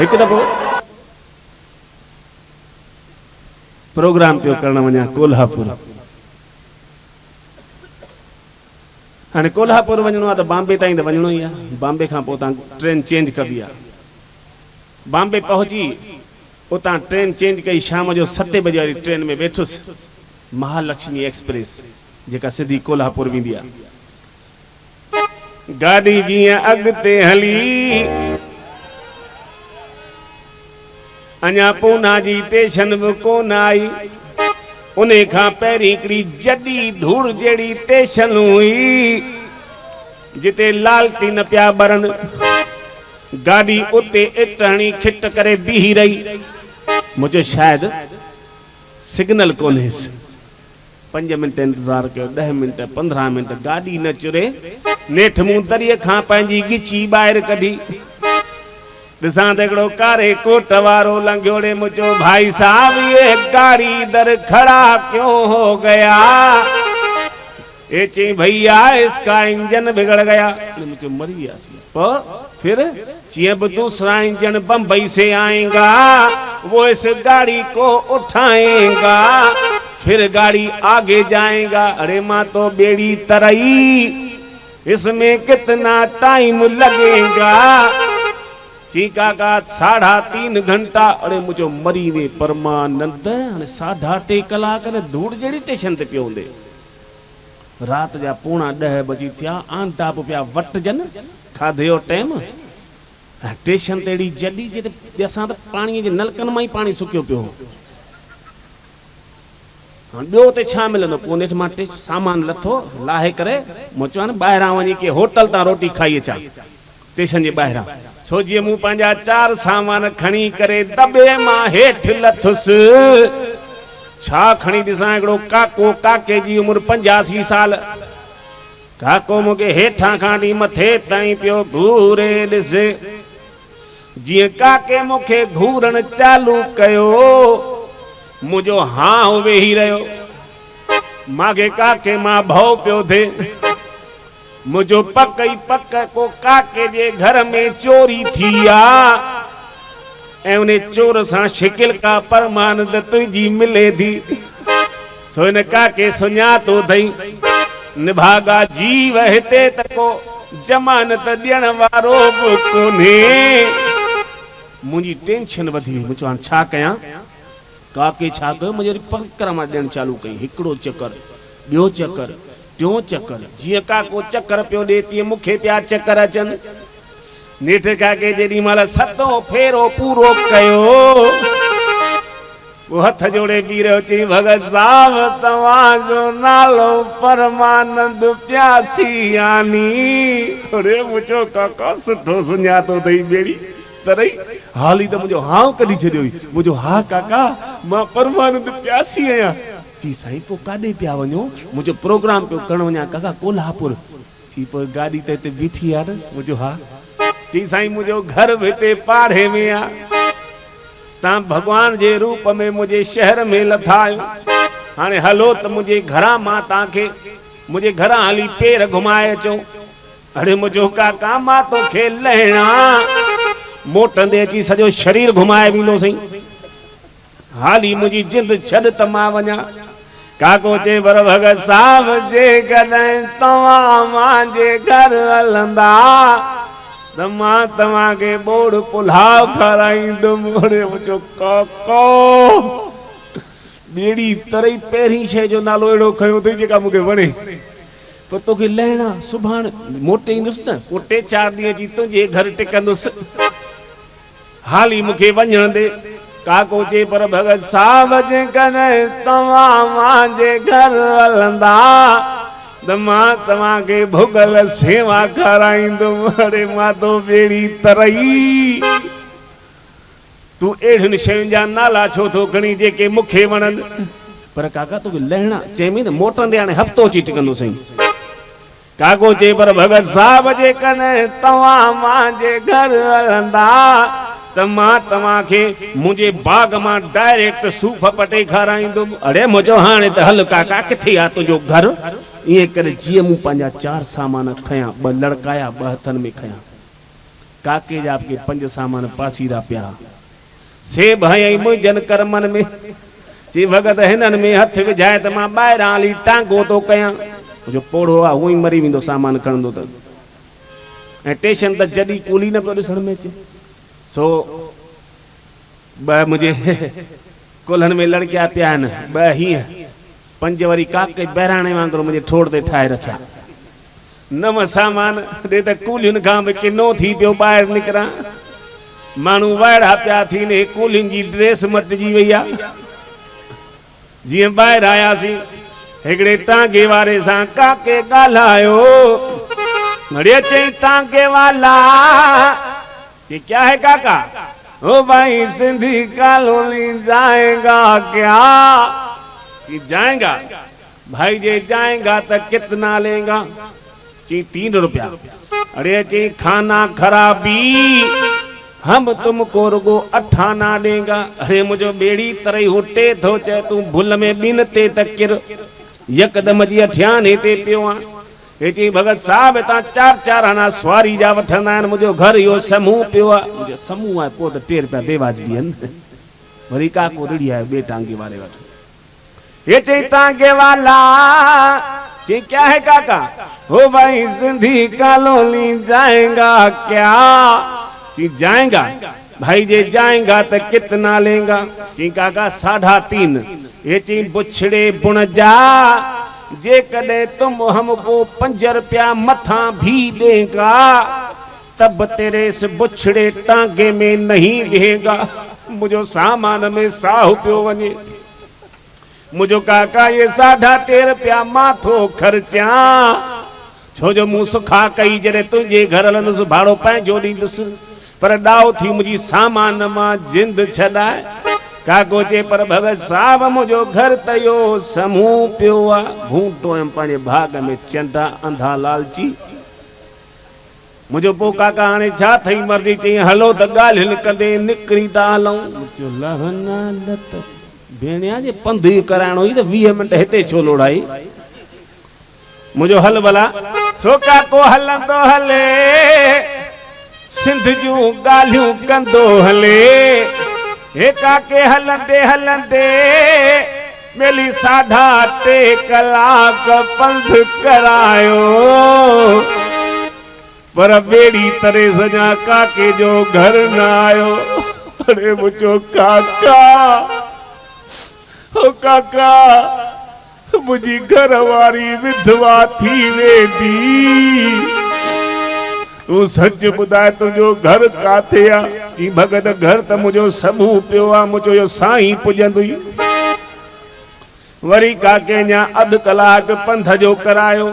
एक दफ़ो प्रोग्राम पियो करण वञा कोल्हापुर। हाँ कोल्हापुर वञणो आहे त बॉम्बे ताईं त वञणो ई आहे। बॉम्बे खां पोइ तव्हां ट्रेन चेंज कबी आहे। बॉम्बे पहुची उतां ट्रेन चेंज कई, शाम जो 7 बजे वारी ट्रेन में वेठुसि, महालक्ष्मी एक्सप्रेस जेका सिधी कोल्हापुर वेंदी आहे। गाड़ी जीअं अॻिते हली अञा पूना जी स्टेशन बि कोन आई। उन खां पहिरीं हिकिड़ी जॾी धूड़ जहिड़ी स्टेशन हुई जिते लालटीन पिया ॿरनि। गाड़ी उते इटहणी खिट करे बीही रही। मुझे शायद सिग्नल कोन्हेसि। 5 मिंट इंतजार कयो, 10 मिंट, 15 मिंट, गाड़ी न चुरे। नेठ मूं दरिए खां पंहिंजी गिची ॿाहिरि कढी। ॾिसां त हिकिड़ो कारे कोट वारो लंघियोड़े मुझो भाई साहब ये गाड़ी इधर खड़ा क्यों हो गया? ये चई भैया इसका इंजन बिगड़ गया। मुझे मरी गया फिर चिए दूसरा इंजन बंबई से आएगा, वो इस गाड़ी को उठाएगा, फिर गाड़ी आगे जाएगा। अरे माँ तो बेड़ी तरई, इसमें कितना टाइम लगेगा? चीका का 3.5 घंटा। अरे मुझो मरी वे परमानंद। 3.5 कलाक ने धूड़ जड़ी स्टेशन ते पियो हूंदे। रात जा 9:30 बजी थिया, आंदा पिया वटजन खाधे जो टाइम। स्टेशन ते अहिड़ी जॾी जिते असां त पाणीअ जे नलकनि मां ई पाणी सुकियो पियो। ॿियो ते छा मिलंदो? पोइ नेठि मां सामान लथो लाहे करे मूं चयो न ॿाहिरां वञी के होटल तां रोटी खाई अचां स्टेशन जे ॿाहिरां। छो जीअं मूं पंहिंजा 4 सामान खणी करे दॿे मां हेठि लथुसि। छा खणी ॾिसां? हिकिड़ो काको, काके जी उमिरि 85 साल। काको मूंखे हेठां खां वठी मथे ताईं पियो घूरे। ॾिस जीअं काके मूंखे घूरण चालू कयो, मुंहिंजो हां वेही रहियो। मांखे काके मां भउ पियो थिए। मुझो पक ही पक को काके जे घर में चोरी थी आ ऐं उन चोर सां शिकिल का परमानंद तुझी मिले थी। सो इन काके सुञातो थई निभागा जीव हिते त को जमानत ॾियण वारो बि कोन्हे। मुंहिंजी टेंशन वधी। मुझो हाणे छा कयां? काके छा कयो? मुंहिंजे पकर मां ॾियणु चालू कई। हिकिड़ो चकर, ॿियो चकर, टियों चकर। जीअं काको चकर पियो ॾे तीअं मूंखे पिया चकर अचनि। नेठ काके जेॾी महिल 7 फेरो पूरो कयो, वो हथ जोड़े पी रहियो, चई भगत साहब तव्हांजो नालो परमानंद प्यासी आनी। अरे मुझो काका सुठो सुञातो अथई बेड़ी तरई। हाली त मुंहिंजो हां कढी छॾियो हुई। मुंहिंजो हा काका मां परमानंद प्यासी आहियां। जी साईं पोइ काॾे पिया वञो? मुंहिंजो प्रोग्राम पियो करणु वञा काका कोल्हापुर। जी पोइ गाॾी त हिते बीठी आहे न? मुंहिंजो हा। जी साईं मुंहिंजो घर बि हिते पाड़े में आहे। तव्हां भॻवान जे रूप में मुंहिंजे शहर में लथा आहियो। हाणे हलो त मुंहिंजे घरां मां तव्हांखे मुंहिंजे घरां हली पेर घुमाए अचो। अड़े मुंहिंजो काका मां तोखे लहिणा मोटंदे अची सॼो शरीर घुमाए वेंदो सही। हाली मुंहिंजी जिंद छॾ त मां वञा। काको चए पर भगत साहब जे कॾहिं तव्हां मुंहिंजे घर हलंदा त मां तव्हांखे बोड़ पुलाव खाराईंदुमि। अरे मुंहिंजो काको ॿेड़ी तरई पहिरीं शइ जो नालो अहिड़ो खयो अथई जेका मूंखे वणे। पर तोखे लहिणा सुभाणे मोटे ईंदुसि न, पोइ 3-4 ॾींहं अची तुंहिंजे घर टिकंदुसि। हाली मूंखे वञण दे। काको चए पर भगत साहब जे कॾहिं तव्हां मुंहिंजे घर हलंदा त मां तव्हांखे भुगल सेवा खाराईंदुमि। अरे मां तो ॿेड़ी तरई। तूं अहिड़ियुनि शयुनि जा नाला छो थो खणी जेके मूंखे वणनि? पर काका तोखे लहिणा चएमि न मोटंदे हाणे हफ़्तो अची टिकंदो साईं। काको चए पर भगत साहब जे कॾहिं तव्हां मुंहिंजे घर हलंदा त मां तव्हांखे मुंहिंजे बाग मां डायरेक्ट सूफ पटे खाराईंदुमि। अड़े मुंहिंजो हाणे त हल काका किथे आहे तुंहिंजो घर? ईअं करे जीअं मूं पंहिंजा 4 सामान खयां, 2 लड़काया 2 हथनि में खयां। काके जा के 5 सामान पासीरा पिया से भाई मुंजन कर्मन में जी भगत हिनन में हथ विझाए त मां ॿाहिरां हली टांगो तो कयां जो पोड़ो आ उई मरी विंदो सामान खणंदो त ऐं टेशन त जॾी कूली न पियो ॾिसण में अचे सो ॿ मुंहिंजे कुल्हनि में लड़किया पिया आहिनि 2 हीअं 5 वरी काके बहिराणे वांगुरु मुंहिंजे ठोड़ ते ठाहे रखिया 9 सामान ॾे त कूलियुनि खां बि किनो थी पियो ॿाहिरि निकिरां माण्हू वाइड़ा पिया थीने कूलियुनि जी ड्रेस मटिजी वई आहे जीअं ॿाहिरि आयासीं हिकिड़े टांगे वारे सां काके ॻाल्हायो अड़े चई टांगे वाला ये क्या है काका ओ भाई सिंधी कॉलोनी जाएगा क्या कि जाएगा भाई जे जाएगा तो कितना लेगा ची 3 रुपया अरे ची खाना खराबी हम तुमको रुगो 8 आना देगा अरे मुझो बेड़ी तरई हुटे थो चे तू भुल में बिन ते तकिर यकदम जी अठियाने ते पियो आ चई भगत साहब ता 4 आना सवारी जा वठंदा आहिनि मुंहिंजो घर इहो समूह पियो आहे मुंहिंजो समूह आहे पोइ त 3 रुपया बेवाजिबी आहिनि वरी काको रिड़ी आयो ॿिए टांगे वारे वटि ये चई टांगे वाला चई क्या है काका हो भाई सिंधी कॉलोनी जाएगा क्या चई जाएगा भाई जे जाएगा तो कितना लेगा चई काका 3.5 ये चई बुछड़े बुण जा जे कदे तुम हमको 5 रुपया मथा भी देगा तब तेरे इस बुछड़े टांगे में नहीं देगा मुझो सामान में साहु पियो वने मुझो काका ये 13.5 रुपया माथो खर्चा छो जो मूं सुखा कई जॾहिं तुंहिंजे घर हलंदुसि भाड़ो पंहिंजो ॾींदुसि पर ॾाओ थी मुंहिंजी सामान मां जिंद छॾाए काको चे पर भगत साहब मुझो घर तयो समूह पियो आ भूटो एम पाने भाग में चंदा अंधा लालची मुझो पो काका हाणे छा थई मर्जी चई हलो त ॻाल्हियुनि कंदे निकिरी था हलूं जो लहना लत भेणिया जे पंधु कराइणो ई त 20 मिंट हिते छो लोड़ाई मुझो हल भला सो काको हलंदो हले सिंध जूं ॻाल्हियूं कंदो हले हे काके हलंदे हलंदे मेली 3.5 कलाक पंध करायो पर बेड़ी तरे सजा काके जो घर न आयो अरे मुझो काका ओ काका मुझी घर वारी विधवा थी वेंदी तू सच बुधाए तुझो घर काथे आ जी भगत घर त मुझो समूह पियो आ मुझो यो साईं पुजंदुई वरी काके ञा 1/2 कलाक पंध जो करायो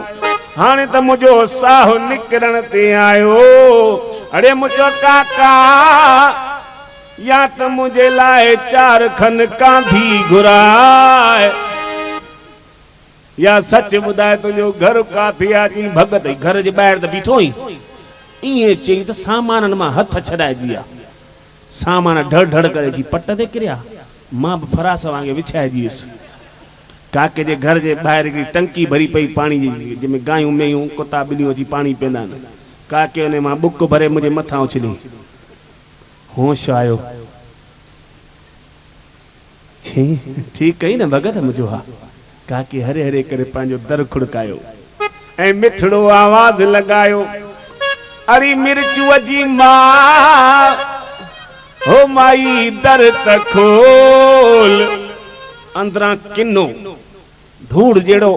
हाणे त मुझो साह निकरण ते आयो अरे मुझो काका या त मुझे लाए 4 खन कांधी घुराए या सच बुधाए तुझो घर काथे आ जी भगत घर जे ॿाहिरि त बीठो ई इए चई त सामान मां हथ छॾाए दिया सामान ढड़ ढड़ करे जी पट ते किरिया मां भी फरास वांगे विछाए दियुसि काके जे घर जे ॿाहिरि हिकिड़ी टंकी भरी पई पाणी जी जंहिंमें गायूं मेयूं कुता ॿिलियूं अची पाणी पीअंदा आहिनि काके उन मां बुक भरे मुंहिंजे मथां उछली होश आयो ठीक कई न भगत मुझो हा काके हरे हरे करे पंहिंजो दर खुड़कायो ऐं मिठड़ो आवाज लगायो अरी मिर्चूअ जी मां हो माई दर त खोल अंदरां किनो धूड़ जेड़ो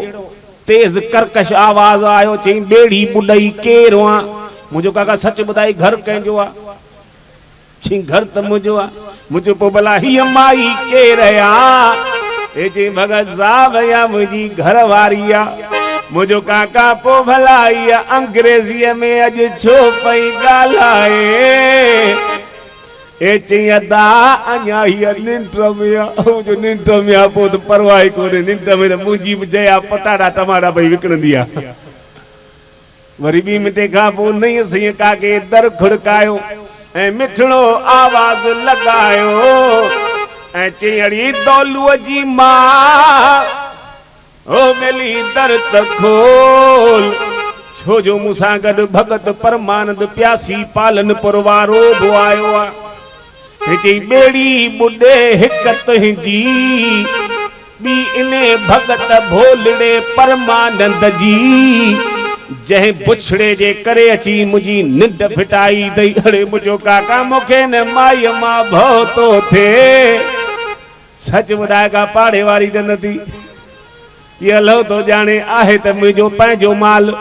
तेज कर्कश आवाज आयो चई बेड़ी बुडई केरो आ मुझो काका सच बुधाई घर कंहिंजो आ छी घर त मुझो आ मुझो पो भला ही माई के रया ए जी भगत साहब या मुझी घर वारी आ मुझो काका पो भला इहा अंग्रेजीअ में अज छो पई ॻाल्हाए ए चई अदा अञा हीअ निंड में आ मुझो निंड में आ पोइ त परवाह ई कोन्हे निंड में त मुंहिंजी बि जया पटाटा टमाटा पई विकिणंदी आ वरी 2 मिंटे खां पोइ नई सही काके दर खुड़कायो ऐं मिठड़ो आवाज लगायो ऐं चई अड़ी दौलूअ जी मां ओ मिली दर त खोल छो जो मूंसां गॾु भगत परमानंद प्यासी पालन पुरवारो बि आयो आहे। चई ॿेड़ी ॿुॾे हिक तुंहिंजी ॿी इने भगत भोलड़े परमानंद जी जंहिं बुछड़े जे करे अची मुंहिंजी निंड फिटाई दई। अड़े मुंहिंजो काका मूंखे न माई मां भउ थो थिए। सच ॿुधाएगा पाड़े वारी जन थी चई हलो तो ॼाणे आहे त मुंहिंजो पंहिंजो माल।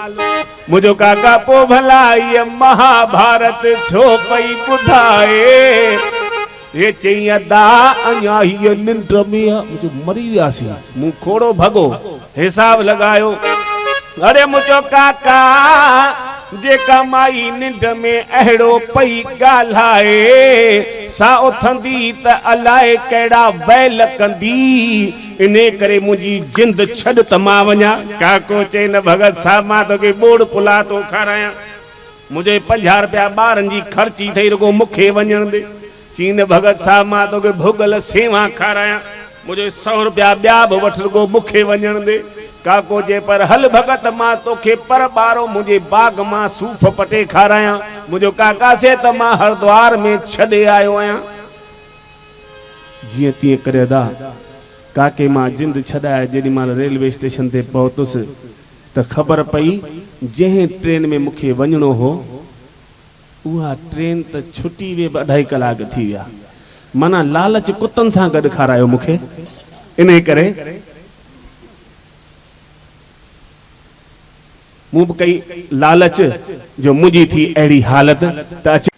मुंहिंजो काका पोइ भला इहा महाभारत छो पई ॿुधाए। ये चई अदा अञा हीअ निंड में मुंहिंजो मरी वियासीं मूं खोड़ो भॻो हिसाब लॻायो। अरे मुंहिंजो काका जेका माई निंड में अहिड़ो पई ॻाल्हाए सा उथंदी त अलाए कहिड़ा बैल कंदी। इने करे मुंहिंजी जिंद छॾ त मां वञा। काको चई न भगत साहब मां तोखे बोड़ पुला थो खारायां। मुंहिंजे 50 रुपया ॿारनि जी ख़र्ची थई रुगो मूंखे वञण दे। चई न भगत साहब मां तोखे भुगल सेवा खारायां। मुंहिंजे 100 रुपया ॿिया बि वठ रुगो मूंखे वञण दे। काको जे पर हल भगत मां तोखे पर ॿारो मुंहिंजे बाग मां सूफ़ पटे खारायां। मुंहिंजो काका से त मां हरिद्वार में छॾे आयो आहियां। जीअं तीअं करे अदा काके मां जिंद छॾाए जेॾी महिल रेलवे स्टेशन ते पहुतुसि त ख़बर पई जंहिं ट्रेन में मूंखे वञिणो हो उहा ट्रेन त छुटी वे 2.5 कलाक थी विया। माना लालच कुतनि सां गॾु खारायो मूंखे। इन करे मूं बि कई लालच जो मुंहिंजी थी अहिड़ी हालत त अच